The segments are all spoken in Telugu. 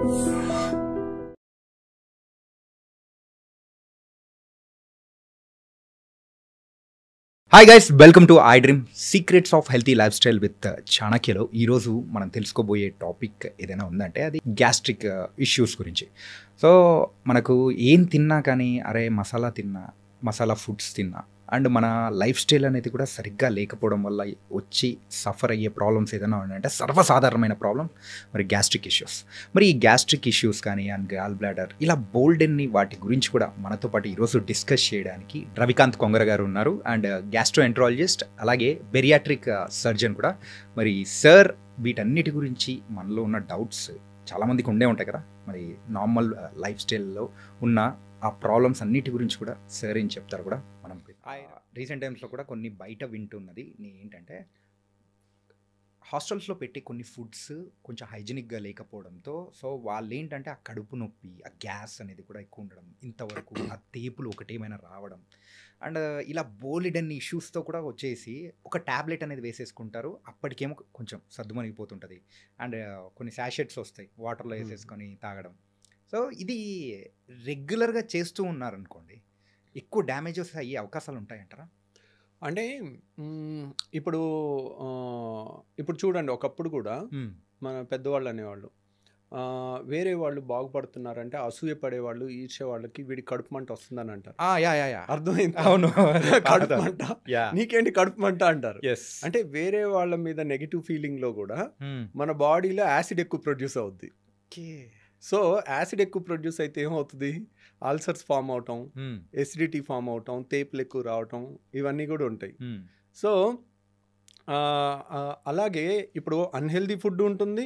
Hi guys, welcome to I dream secrets of healthy life style with చాణక్యలో. ఈరోజు మనం తెలుసుకోబోయే టాపిక్ ఏదైనా ఉందంటే అది గ్యాస్ట్రిక్ ఇష్యూస్ గురించి. సో మనకు ఏం తిన్నా కానీ అరే మసాలా ఫుడ్స్ తిన్నా అండ్ మన లైఫ్ స్టైల్ అనేది కూడా సరిగ్గా లేకపోవడం వల్ల వచ్చి సఫర్ అయ్యే ప్రాబ్లమ్స్ ఏదైనా ఉన్నాయంటే సర్వసాధారణమైన ప్రాబ్లం మరి గ్యాస్ట్రిక్ ఇష్యూస్. మరి ఈ గ్యాస్ట్రిక్ ఇష్యూస్ కానీ అండ్ గాల్ బ్లాడర్ ఇలా బోల్డెన్ని వాటి గురించి కూడా మనతో పాటు ఈరోజు డిస్కస్ చేయడానికి రవికాంత్ కొంగర గారు ఉన్నారు. అండ్ గ్యాస్ట్రోఎంట్రాలజిస్ట్ అలాగే బెరియాట్రిక్ సర్జన్ కూడా. మరి సార్ వీటన్నిటి గురించి మనలో ఉన్న డౌట్స్ చాలామందికి ఉండే ఉంటాయి కదా, మరి నార్మల్ లైఫ్ స్టైల్లో ఉన్న ఆ ప్రాబ్లమ్స్ అన్నిటి గురించి కూడా సార్ ఏం చెప్తారు కూడా మనం రీసెంట్ టైమ్స్లో కూడా కొన్ని బయట వింటున్నది ఏంటంటే హాస్టల్స్లో పెట్టే కొన్ని ఫుడ్స్ కొంచెం హైజీనిక్గా లేకపోవడంతో సో వాళ్ళు ఏంటంటే ఆ కడుపు నొప్పి, ఆ గ్యాస్ అనేది కూడా ఎక్కువ ఉండడం, ఇంతవరకు ఆ తేపులు ఒకటేమైనా రావడం అండ్ ఇలా బోలెడన్ని ఇష్యూస్తో కూడా వచ్చేసి ఒక ట్యాబ్లెట్ అనేది వేసేసుకుంటారు. అప్పటికేమో కొంచెం సర్దుమణిగిపోతుంటుంది అండ్ కొన్ని శాషెట్స్ వస్తాయి వాటర్లో వేసేసుకొని తాగడం. సో ఇది రెగ్యులర్గా చేస్తూ ఉన్నారనుకోండి, ఎక్కువ డ్యామేజెస్ అయ్యే అవకాశాలు ఉంటాయంటారా? అంటే ఇప్పుడు చూడండి, ఒకప్పుడు కూడా మన పెద్దవాళ్ళు అనేవాళ్ళు వేరే వాళ్ళు బాగుపడుతున్నారంటే అసూయ పడేవాళ్ళు, ఈర్ష్య వాళ్ళకి వీడి కడుపు మంట వస్తుందని అంటారు. అర్థమైంది? అవును, కడుపు మంట, నీకేంటి కడుపు మంట అంటారు. అంటే వేరే వాళ్ళ మీద నెగిటివ్ ఫీలింగ్ లో కూడా మన బాడీలో యాసిడ్ ఎక్కువ ప్రొడ్యూస్ అవుద్ది. సో యాసిడ్ ఎక్కువ ప్రొడ్యూస్ అయితే ఏమవుతుంది, అల్సర్స్ ఫామ్ అవటం, ఎసిడిటీ ఫామ్ అవటం, తేపులు ఎక్కువ రావటం, ఇవన్నీ కూడా ఉంటాయి. సో అలాగే ఇప్పుడు అన్హెల్దీ ఫుడ్ ఉంటుంది,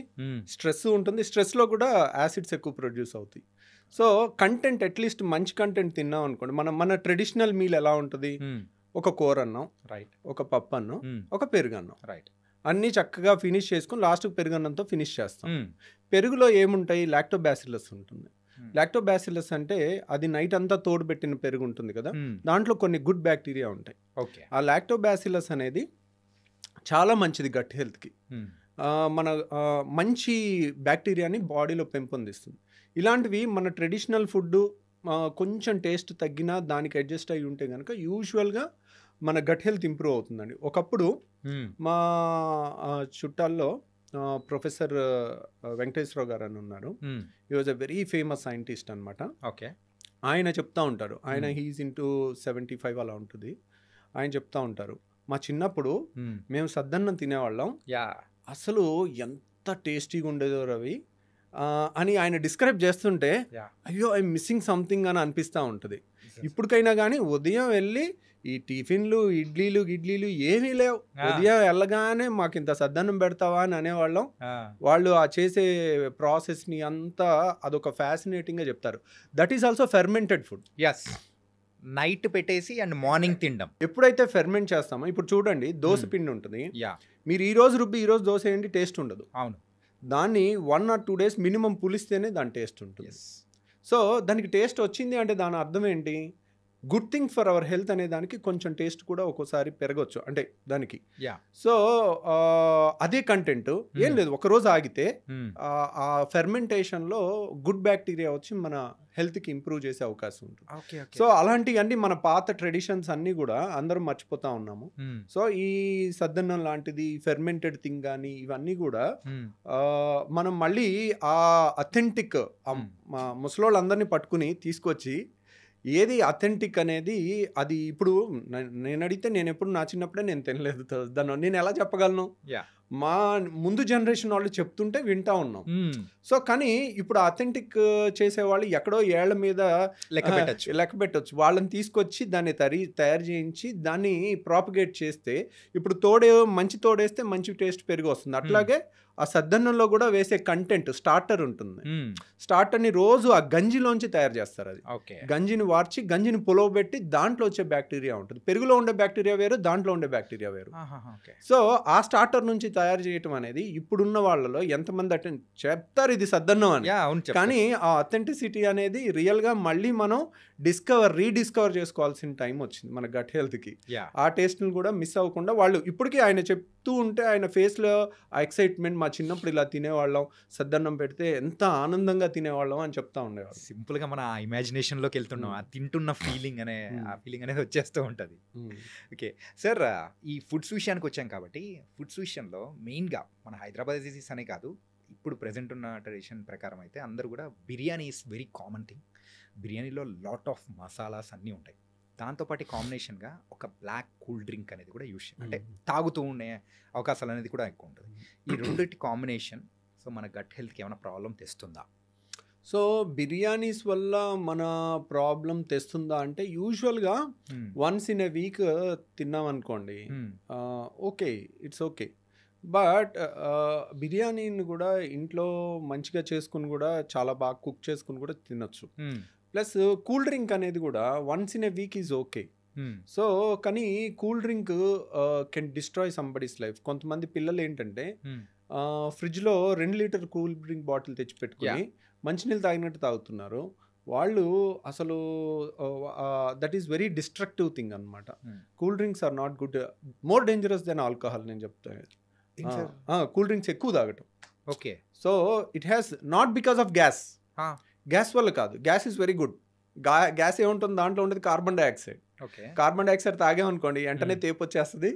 స్ట్రెస్ ఉంటుంది, స్ట్రెస్లో కూడా యాసిడ్స్ ఎక్కువ ప్రొడ్యూస్ అవుతాయి. సో కంటెంట్ అట్లీస్ట్ మంచి కంటెంట్ తిన్నాం అనుకోండి, మన ట్రెడిషనల్ మీల్ ఎలా ఉంటుంది, ఒక కూర అన్నం, రైట్, ఒక పప్పు అన్నం, ఒక పెరుగన్నం, రైట్, అన్నీ చక్కగా ఫినిష్ చేసుకుని లాస్ట్కి పెరుగన్నంతో ఫినిష్ చేస్తాం. పెరుగులో ఏముంటాయి, లాక్టోబాసిల్లస్ ఉంటుంది. లాక్టోబాసిల్లస్ అంటే అది నైట్ అంతా తోడుపెట్టిన పెరుగు ఉంటుంది కదా, దాంట్లో కొన్ని గుడ్ బ్యాక్టీరియా ఉంటాయి. ఆ లాక్టోబాసిల్లస్ అనేది చాలా మంచిది గట్ హెల్త్కి. మన మంచి బ్యాక్టీరియాని బాడీలో పెంపొందిస్తుంది. ఇలాంటివి మన ట్రెడిషనల్ ఫుడ్ కొంచెం టేస్ట్ తగ్గినా దానికి అడ్జస్ట్ అయ్యి ఉంటే కనుక యూజువల్గా మన గట్ హెల్త్ ఇంప్రూవ్ అవుతుందండి. ఒకప్పుడు మా చుట్టాల్లో ప్రొఫెసర్ వెంకటేశ్వరరావు గారు అని ఉన్నారు. He was a very famous scientist అనమాట. ఓకే, ఆయన చెప్తా ఉంటారు, ఆయన హీఈస్ ఇంటూ 75 అలా ఉంటుంది. ఆయన చెప్తా ఉంటారు, మా చిన్నప్పుడు మేము సద్దన్నం తినేవాళ్ళం, అసలు ఎంత టేస్టీగా ఉండేదో రవి అని ఆయన డిస్క్రైబ్ చేస్తుంటే అయ్యో ఐఎమ్ మిస్సింగ్ సంథింగ్ అని అనిపిస్తూ ఉంటుంది. ఇప్పటికైనా కానీ ఉదయం వెళ్ళి ఈ టిఫిన్లు ఇడ్లీలు ఏమీ లేవు, ఉదయం వెళ్ళగానే మాకు ఇంత సద్దన్నం పెడతావా అని అనేవాళ్ళం. వాళ్ళు ఆ చేసే ప్రాసెస్ని అంతా అదొక ఫ్యాసినేటింగ్గా చెప్తారు. That is also fermented food. Night పెట్టేసి అండ్ మార్నింగ్ తినడం. ఎప్పుడైతే ఫెర్మెంట్ చేస్తామో, ఇప్పుడు చూడండి దోశ పిండి ఉంటుంది, మీరు ఈ రోజు రుబ్బి ఈ రోజు దోశ ఏంటి టేస్ట్ ఉండదు. అవును, దాన్ని 1 or 2 days మినిమం పులిస్తేనే దాని టేస్ట్ ఉంటుంది. సో దానికి టేస్ట్ వచ్చింది అంటే దాని అర్థం ఏంటి, good thing for our health అనే దానికి కొంచెం టేస్ట్ కూడా ఒక్కోసారి పెరగచ్చు అంటే దానికి. సో అదే కంటెంట్ ఏం లేదు, ఒకరోజు ఆగితే ఆ ఫెర్మెంటేషన్లో గుడ్ బ్యాక్టీరియా వచ్చి మన హెల్త్కి ఇంప్రూవ్ చేసే అవకాశం ఉంటుంది. సో అలాంటివన్నీ మన పాత ట్రెడిషన్స్ అన్నీ కూడా అందరం మర్చిపోతా ఉన్నాము. సో ఈ సద్దన్నం లాంటిది ఫెర్మెంటెడ్ థింగ్ కానీ ఇవన్నీ కూడా మనం మళ్ళీ ఆ అథెంటిక్ ముసలోళ్ళందరినీ పట్టుకుని తీసుకొచ్చి ఏది అథెంటిక్ అనేది అది ఇప్పుడు నేను అడిగితే నేను ఎప్పుడు నా చిన్నప్పుడే నేను తినలేదు దాన్ని, నేను ఎలా చెప్పగలను? మా ముందు జనరేషన్ వాళ్ళు చెప్తుంటే వింటా ఉన్నాం. సో కానీ ఇప్పుడు అథెంటిక్ చేసేవాళ్ళు ఎక్కడో ఏళ్ల మీద లెక్క పెట్టచ్చు. వాళ్ళని తీసుకొచ్చి దాన్ని తయారు చేయించి దాన్ని ప్రాపగేట్ చేస్తే ఇప్పుడు మంచి తోడేస్తే మంచి టేస్ట్ పెరిగి వస్తుంది. అట్లాగే ఆ సద్దన్నంలో కూడా వేసే కంటెంట్ స్టార్టర్ ఉంటుంది. స్టార్టర్ని రోజు ఆ గంజిలోంచి తయారు చేస్తారు. అది గంజిని వార్చి గంజిని పులవబెట్టి దాంట్లో వచ్చే బ్యాక్టీరియా ఉంటుంది. పెరుగులో ఉండే బ్యాక్టీరియా వేరు, దాంట్లో ఉండే బ్యాక్టీరియా వేరు. సో ఆ స్టార్టర్ నుంచి తయారు చేయటం అనేది ఇప్పుడున్న వాళ్ళలో ఎంతమంది చెప్తారు ఇది సద్దన్నం అని, కానీ ఆ అథెంటిసిటీ అనేది రియల్ గా మళ్ళీ మనం రీడిస్కవర్ చేసుకోవాల్సిన టైం వచ్చింది మన గట్ హెల్త్ కి. ఆ టేస్ట్ ని కూడా మిస్ అవ్వకుండా వాళ్ళు ఇప్పటికీ ఆయన చెప్తూ ఉంటే ఆయన ఫేస్ లో ఆ ఎక్సైట్మెంట్, మా మా చిన్నప్పుడు ఇలా తినేవాళ్ళం, సద్దన్నం పెడితే ఎంత ఆనందంగా తినేవాళ్ళం అని చెప్తా ఉండేవారు. సింపుల్గా మన ఇమాజినేషన్లోకి వెళ్తున్నాం, ఆ తింటున్న ఫీలింగ్ ఆ ఫీలింగ్ అనేది వచ్చేస్తూ ఉంటుంది. ఓకే సార్, ఈ ఫుడ్స్ విషయానికి వచ్చాం కాబట్టి ఫుడ్స్ విషయంలో మెయిన్గా మన హైదరాబాద్ డిసీస్ అనే కాదు, ఇప్పుడు ప్రజెంట్ ఉన్న ట్రెడిషన్ ప్రకారం అయితే అందరూ కూడా biryani is very common thing. బిర్యానీలో లాట్ ఆఫ్ మసాలాస్ అన్నీ ఉంటాయి. దాంతోపాటు కాంబినేషన్గా ఒక బ్లాక్ కూల్ డ్రింక్ అనేది కూడా యూస్ అంటే తాగుతూ ఉండే అవకాశాలు అనేది కూడా ఎక్కువ ఉంటుంది. ఈ రెండింటి కాంబినేషన్ సో మన గట్ హెల్త్కి ఏమైనా ప్రాబ్లం తెస్తుందా? సో బిర్యానీస్ వల్ల మన ప్రాబ్లం తెస్తుందా అంటే యూజువల్గా వన్స్ ఇన్ ఎ వీక్ తిన్నాం అనుకోండి, ఓకే, ఇట్స్ ఓకే. బట్ బిర్యానీని కూడా ఇంట్లో మంచిగా చేసుకుని కూడా చాలా బాగా కుక్ చేసుకుని కూడా తినొచ్చు. ప్లస్ కూల్ డ్రింక్ అనేది కూడా once in a week is okay. So కానీ cool drink can destroy somebody's life. కొంతమంది పిల్లలు ఏంటంటే ఫ్రిడ్జ్లో 2 లీటర్ కూల్ డ్రింక్ బాటిల్ తెచ్చి పెట్టుకుని మంచినీళ్ళు తాగినట్టు తాగుతున్నారు. వాళ్ళు అసలు that is very destructive thing అనమాట. Cool drinks are not good, more dangerous than alcohol నేను చెప్తాను. కూల్ డ్రింక్స్ ఎక్కువ తాగటం. Okay. So it has not because of gas, gas వల్ల కాదు. Gas is very good. Gas ఏముంటుంది దాంట్లో ఉండేది కార్బన్ డైఆక్సైడ్. కార్బన్ డైఆక్సైడ్ తాగామనుకోండి వెంటనే తేపు వచ్చేస్తుంది,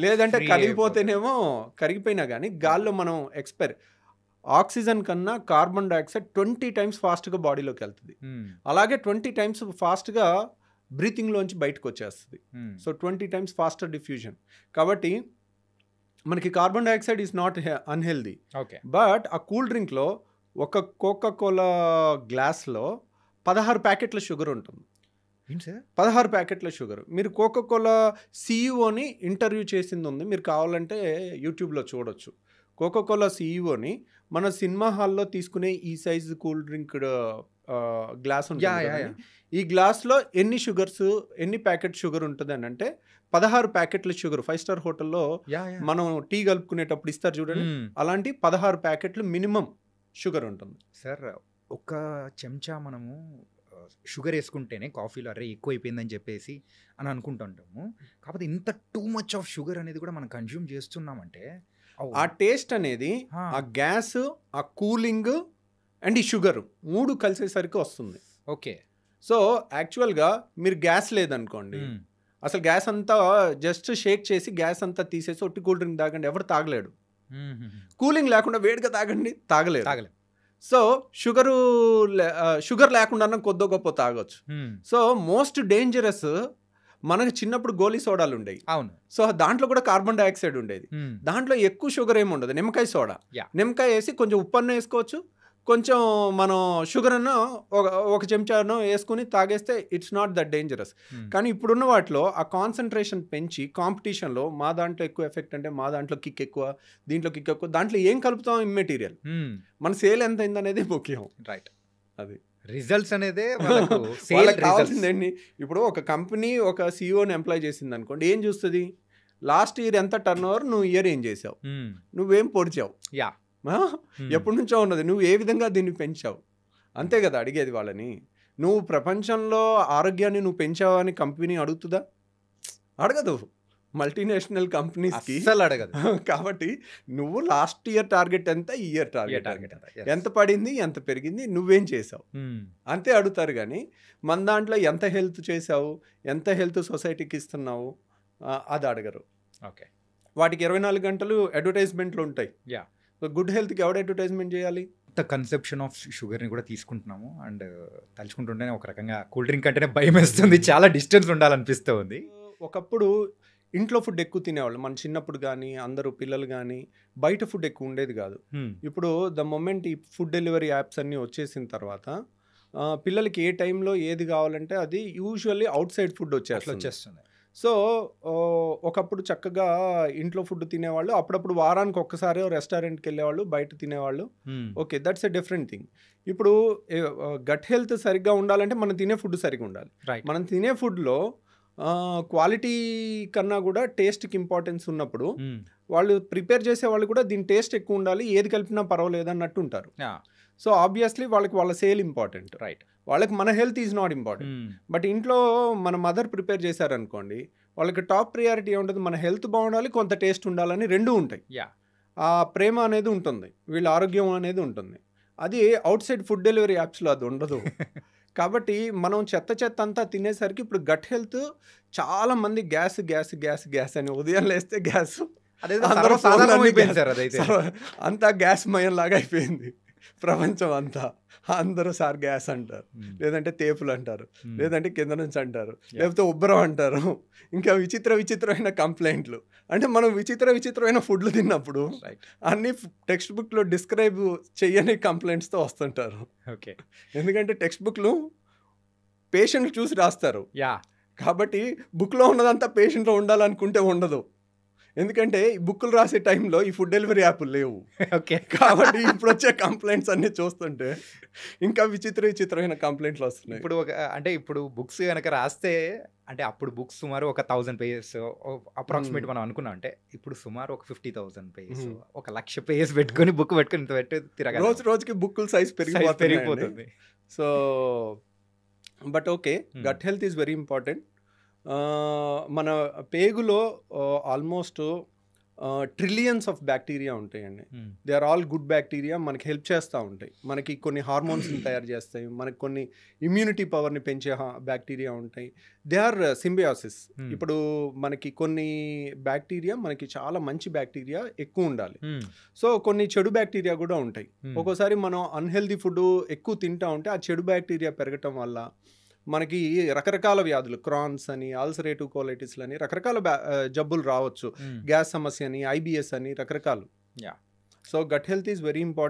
లేదంటే కరిగిపోతేనేమో కరిగిపోయినా కానీ గాల్లో మనం ఆక్సిజన్ కన్నా కార్బన్ డైఆక్సైడ్ 20 times ఫాస్ట్గా బాడీలోకి వెళ్తుంది. అలాగే 20 times ఫాస్ట్గా బ్రీతింగ్లోంచి బయటకు వచ్చేస్తుంది. So 20 times faster diffusion. కాబట్టి మనకి carbon dioxide is not unhealthy. But ఆ కూల్ డ్రింక్లో ఒక కోకా-కోలా గ్లాస్లో 16 ప్యాకెట్ల షుగర్ ఉంటుంది. 16 ప్యాకెట్ల షుగర్. మీరు కోకా-కోలా సీఈఓని ఇంటర్వ్యూ చేసింది ఉంది, మీరు కావాలంటే యూట్యూబ్లో చూడొచ్చు. కోకా-కోలా సీఈఓని మన సినిమా హాల్లో తీసుకునే ఈ సైజు కూల్ డ్రింక్ గ్లాస్ ఉంటుంది. ఈ గ్లాస్లో ఎన్ని ప్యాకెట్ షుగర్ ఉంటుంది అని అంటే 16 ప్యాకెట్ల షుగర్. 5 స్టార్ హోటల్లో మనం టీ కలుపుకునేటప్పుడు ఇస్తారు చూడండి, అలాంటి 16 ప్యాకెట్లు మినిమం షుగర్ ఉంటుంది. సార్ ఒక చెంచా మనము షుగర్ వేసుకుంటేనే కాఫీలో అరే ఎక్కువ అయిపోయిందని చెప్పేసి అని అనుకుంటుంటాము. కాకపోతే ఇంత టూ మచ్ ఆఫ్ షుగర్ అనేది కూడా మనం కన్జ్యూమ్ చేస్తున్నామంటే ఆ టేస్ట్ అనేది ఆ గ్యాస్, ఆ కూలింగ్ అండ్ ఈ షుగర్ 3 కలిసేసరికి వస్తుంది. ఓకే. సో యాక్చువల్గా మీరు గ్యాస్ లేదనుకోండి, అసలు గ్యాస్ అంతా జస్ట్ షేక్ చేసి గ్యాస్ అంతా తీసేసి ఒట్టి కూల్ డ్రింక్ తాగండి, ఎవరు తాగలేడు. కూలింగ్ లేకుండా వేడిగా తాగలేదు. సో షుగర్ లేకుండా కొద్దో గొప్ప తాగొచ్చు. సో మోస్ట్ డేంజరస్ మనకు చిన్నప్పుడు గోలీ సోడాలు ఉండేవి. అవును. సో దాంట్లో కూడా కార్బన్ డైఆక్సైడ్ ఉండేది. దాంట్లో ఎక్కువ షుగర్ ఏమి ఉండదు. నిమ్మకాయ సోడా, నిమ్మకాయ వేసి కొంచెం ఉప్పన్న వేసుకోవచ్చు, కొంచెం మనం షుగర్ అన్న ఒక చెంచాను వేసుకుని తాగేస్తే ఇట్స్ నాట్ దట్ డేంజరస్. కానీ ఇప్పుడున్న వాటిలో ఆ కాన్సన్ట్రేషన్ పెంచి కాంపిటీషన్లో మా దాంట్లో ఎక్కువ ఎఫెక్ట్ అంటే మా దాంట్లో కిక్ ఎక్కువ, దీంట్లో కిక్ ఎక్కువ, దాంట్లో ఏం కలుపుతాం ఇమ్మెటీరియల్, మన సేల్ ఎంత అయిందనేది ముఖ్యం. రైట్. అది రిజల్ట్స్ అనేది కావాల్సిందండి. ఇప్పుడు ఒక కంపెనీ ఒక సీఈఓని ఎంప్లాయ్ చేసింది అనుకోండి, ఏం చూస్తుంది, లాస్ట్ ఇయర్ ఎంత టర్న్ ఓవర్, నువ్వు ఇయర్ ఏం చేసావు, నువ్వేం పొడిచావు, ఎప్పటి నుంచో ఉన్నది, నువ్వు ఏ విధంగా దీన్ని పెంచావు, అంతే కదా అడిగేది వాళ్ళని. నువ్వు ప్రపంచంలో ఆరోగ్యాన్ని నువ్వు పెంచావా అని కంపెనీ అడుగుతుందా? అడగదు. మల్టీనేషనల్ కంపెనీస్కి అడగదు. కాబట్టి నువ్వు లాస్ట్ ఇయర్ టార్గెట్ ఎంత, ఈ ఇయర్ టార్గెట్ ఎంత పడింది, ఎంత పెరిగింది, నువ్వేం చేసావు అంతే అడుగుతారు. కానీ మన దాంట్లో ఎంత హెల్త్ చేసావు, ఎంత హెల్త్ సొసైటీకి ఇస్తున్నావు అది అడగరు. ఓకే. వాటికి 24 గంటలు అడ్వర్టైజ్మెంట్లు ఉంటాయి. గుడ్ హెల్త్కి ఎవడు అడ్వర్టైజ్మెంట్ చేయాలి? కన్సెప్షన్ ఆఫ్ షుగర్ని కూడా తీసుకుంటున్నాము అండ్ తలుచుకుంటుంటేనే ఒక రకంగా కూల్ డ్రింక్ అంటేనే భయం వేస్తుంది, చాలా డిస్టెన్స్ ఉండాలనిపిస్తూ ఉంది. ఒకప్పుడు ఇంట్లో ఫుడ్ ఎక్కువ తినేవాళ్ళు మన చిన్నప్పుడు, కానీ అందరూ పిల్లలు కానీ బయట ఫుడ్ ఎక్కువ ఉండేది కాదు. ఇప్పుడు ద మొమెంట్ ఈ ఫుడ్ డెలివరీ యాప్స్ అన్నీ వచ్చేసిన తర్వాత పిల్లలకి ఏ టైంలో ఏది కావాలంటే అది యూజువల్లీ అవుట్ సైడ్ ఫుడ్ వచ్చేస్తుంది. సో ఒకప్పుడు చక్కగా ఇంట్లో ఫుడ్ తినేవాళ్ళు, అప్పుడప్పుడు వారానికి ఒక్కసారి రెస్టారెంట్కి వెళ్ళేవాళ్ళు, బయట తినేవాళ్ళు. Okay, that's a different thing. ఇప్పుడు గట్ హెల్త్ సరిగ్గా ఉండాలంటే మనం తినే ఫుడ్ సరిగ్గా ఉండాలి. మనం తినే ఫుడ్లో క్వాలిటీ కన్నా కూడా టేస్ట్కి ఇంపార్టెన్స్ ఉన్నప్పుడు వాళ్ళు ప్రిపేర్ చేసే వాళ్ళు కూడా దీని టేస్ట్ ఎక్కువ ఉండాలి, ఏది కలిపినా పర్వాలేదు అన్నట్టు ఉంటారు. సో ఆబ్వియస్లీ వాళ్ళకి వాళ్ళ సేల్ ఇంపార్టెంట్, రైట్. వాళ్ళకి మన health is not important. But ఇంట్లో మన మదర్ ప్రిపేర్ చేశారనుకోండి, వాళ్ళకి టాప్ ప్రియారిటీ ఏముంటుంది, మన హెల్త్ బాగుండాలి, కొంత టేస్ట్ ఉండాలని 2 ఉంటాయి. ఆ ప్రేమ అనేది ఉంటుంది, వీళ్ళ ఆరోగ్యం అనేది ఉంటుంది. అది అవుట్ సైడ్ ఫుడ్ డెలివరీ యాప్స్లో అది ఉండదు. కాబట్టి మనం చెత్త అంతా తినేసరికి ఇప్పుడు గట్ హెల్త్ చాలా మంది గ్యాస్ గ్యాస్ గ్యాస్ గ్యాస్ అని ఉదయం లేస్తే గ్యాస్, అదేదో అందరూ సర్వసాధారణం ఫోన్లన్నీ అయిపోయింది గ్యాస్, సార్ అదైతే. అంతా గ్యాస్ మయం లాగా అయిపోయింది ప్రపంచం అంతా. అందరూ సార్ గ్యాస్ అంటారు, లేదంటే తేపులు అంటారు, లేదంటే కింద నుంచి అంటారు, లేకపోతే ఉబ్బరం అంటారు, ఇంకా విచిత్రమైన కంప్లైంట్లు. అంటే మనం విచిత్రమైన ఫుడ్లు తిన్నప్పుడు అన్ని టెక్స్ట్ బుక్లో డిస్క్రైబ్ చెయ్యని కంప్లైంట్స్తో వస్తుంటారు. ఓకే. ఎందుకంటే టెక్స్ట్ బుక్లు పేషెంట్ చూసి రాస్తారు, యా. కాబట్టి బుక్లో ఉన్నదంతా పేషెంట్లో ఉండాలనుకుంటే ఉండదు. ఎందుకంటే ఈ బుక్కులు రాసే టైంలో ఈ ఫుడ్ డెలివరీ యాప్లు లేవు. ఓకే. కాబట్టి ఇప్పుడు వచ్చే కంప్లైంట్స్ అన్ని చూస్తుంటే ఇంకా విచిత్రమైన కంప్లైంట్లు వస్తున్నాయి. ఇప్పుడు ఇప్పుడు బుక్స్ కనుక రాస్తే అంటే అప్పుడు బుక్స్ సుమారు ఒక 1000 పేజెస్ అప్రాక్సిమేట్ మనం అనుకున్నాం. అంటే ఇప్పుడు సుమారు ఒక 50,000 పేజెస్, 1,00,000 పేజెస్ పెట్టుకొని బుక్ పెట్టుకొని ఇంత పెట్టి తిరగాలి. రోజుకి బుక్కుల సైజ్ పెరిగిపోతుంది. So but okay, gut health is very important. మన పేగులో ఆల్మోస్ట్ ట్రిలియన్స్ ఆఫ్ బ్యాక్టీరియా ఉంటాయండి. They are all good bacteria, మనకి హెల్ప్ చేస్తూ ఉంటాయి. మనకి కొన్ని హార్మోన్స్ని తయారు చేస్తాయి, మనకి కొన్ని ఇమ్యూనిటీ పవర్ని పెంచే బ్యాక్టీరియా ఉంటాయి. They are symbiosis. ఇప్పుడు మనకి కొన్ని బ్యాక్టీరియా, మనకి చాలా మంచి బ్యాక్టీరియా ఎక్కువ ఉండాలి. సో కొన్ని చెడు బ్యాక్టీరియా కూడా ఉంటాయి. ఒక్కోసారి మనం అన్హెల్దీ ఫుడ్ ఎక్కువ తింటా ఉంటే ఆ చెడు బ్యాక్టీరియా పెరగటం వల్ల మనకి రకరకాల వ్యాధులు, క్రాన్స్ అని, అల్సరేటివ్ కోలైటిస్లు అని రకరకాల జబ్బులు రావచ్చు, గ్యాస్ సమస్య అని, IBS అని రకరకాలు. So gut health is very important.